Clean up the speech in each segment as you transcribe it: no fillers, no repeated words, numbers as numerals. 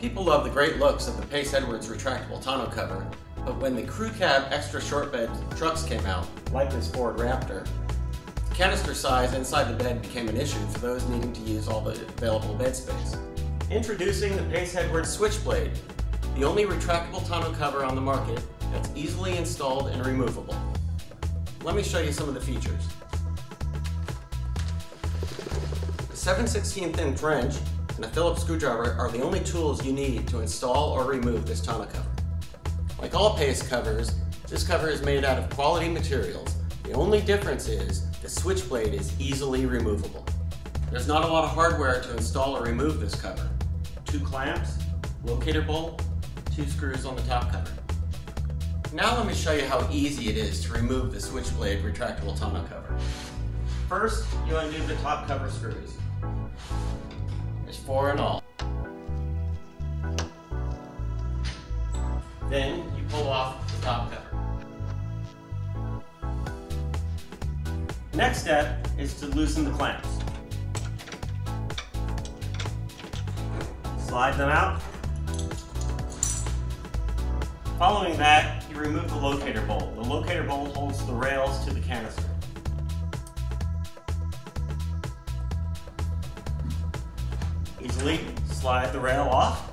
People love the great looks of the Pace Edwards retractable tonneau cover, but when the crew cab extra short bed trucks came out, like this Ford Raptor, the canister size inside the bed became an issue for those needing to use all the available bed space. Introducing the Pace Edwards Switchblade, the only retractable tonneau cover on the market that's easily installed and removable. Let me show you some of the features. The 7/16 inch wrench and a Phillips screwdriver are the only tools you need to install or remove this tonneau cover. Like all Pace covers, this cover is made out of quality materials. The only difference is the Switchblade is easily removable. There's not a lot of hardware to install or remove this cover. 2 clamps, locator bolt, 2 screws on the top cover. Now let me show you how easy it is to remove the Switchblade retractable tonneau cover. First, you undo the top cover screws. There's 4 in all. Then you pull off the top cover. Next step is to loosen the clamps. Slide them out. Following that, you remove the locator bolt. The locator bolt holds the rails to the canister. Easily slide the rail off.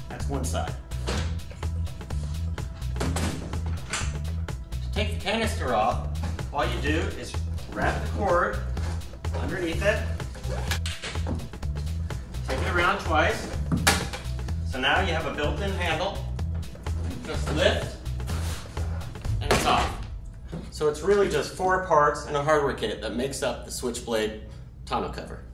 That's one side. To take the canister off, all you do is wrap the cord underneath it. Take it around twice. So now you have a built-in handle. Just lift, and it's off. So it's really just 4 parts and a hardware kit that makes up the Switchblade tonneau cover.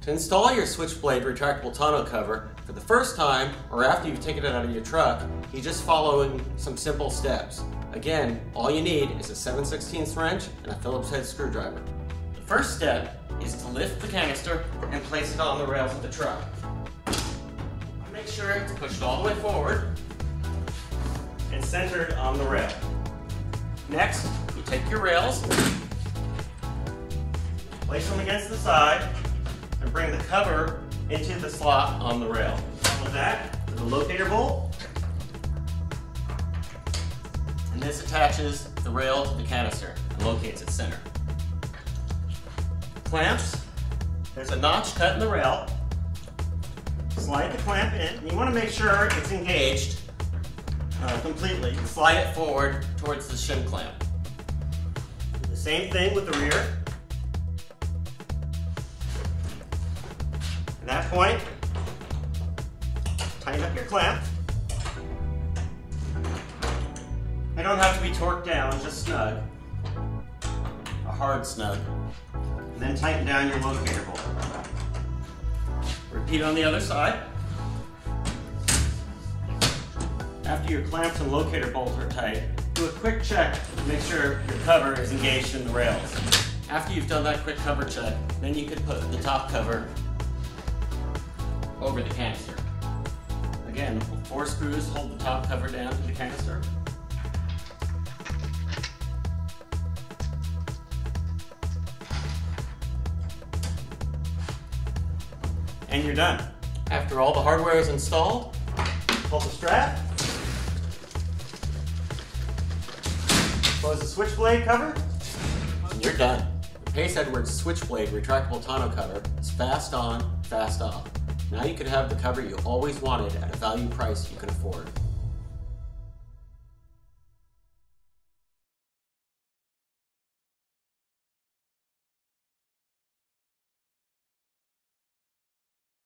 To install your Switchblade retractable tonneau cover for the first time or after you've taken it out of your truck, you just following some simple steps. Again, all you need is a 7/16 wrench and a Phillips head screwdriver. The first step is to lift the canister and place it on the rails of the truck. Make sure it's pushed all the way forward and centered on the rail. Next, you take your rails, place them against the side, and bring the cover into the slot on the rail. With that, the locator bolt, and this attaches the rail to the canister and locates its center. Clamps, there's a notch cut in the rail. Slide the clamp in, and you want to make sure it's engaged completely. Slide it forward towards the shin clamp. Do the same thing with the rear. At that point, tighten up your clamp. They don't have to be torqued down, just snug. A hard snug. And then tighten down your locator bolt. Repeat on the other side. After your clamps and locator bolts are tight, do a quick check to make sure your cover is engaged in the rails. After you've done that quick cover check, then you can put the top cover over the canister. Again, 4 screws hold the top cover down to the canister. And you're done. After all the hardware is installed, pull the strap, close the Switchblade cover, and you're done. The Pace Edwards Switchblade retractable tonneau cover is fast on, fast off. Now you can have the cover you always wanted at a value price you can afford.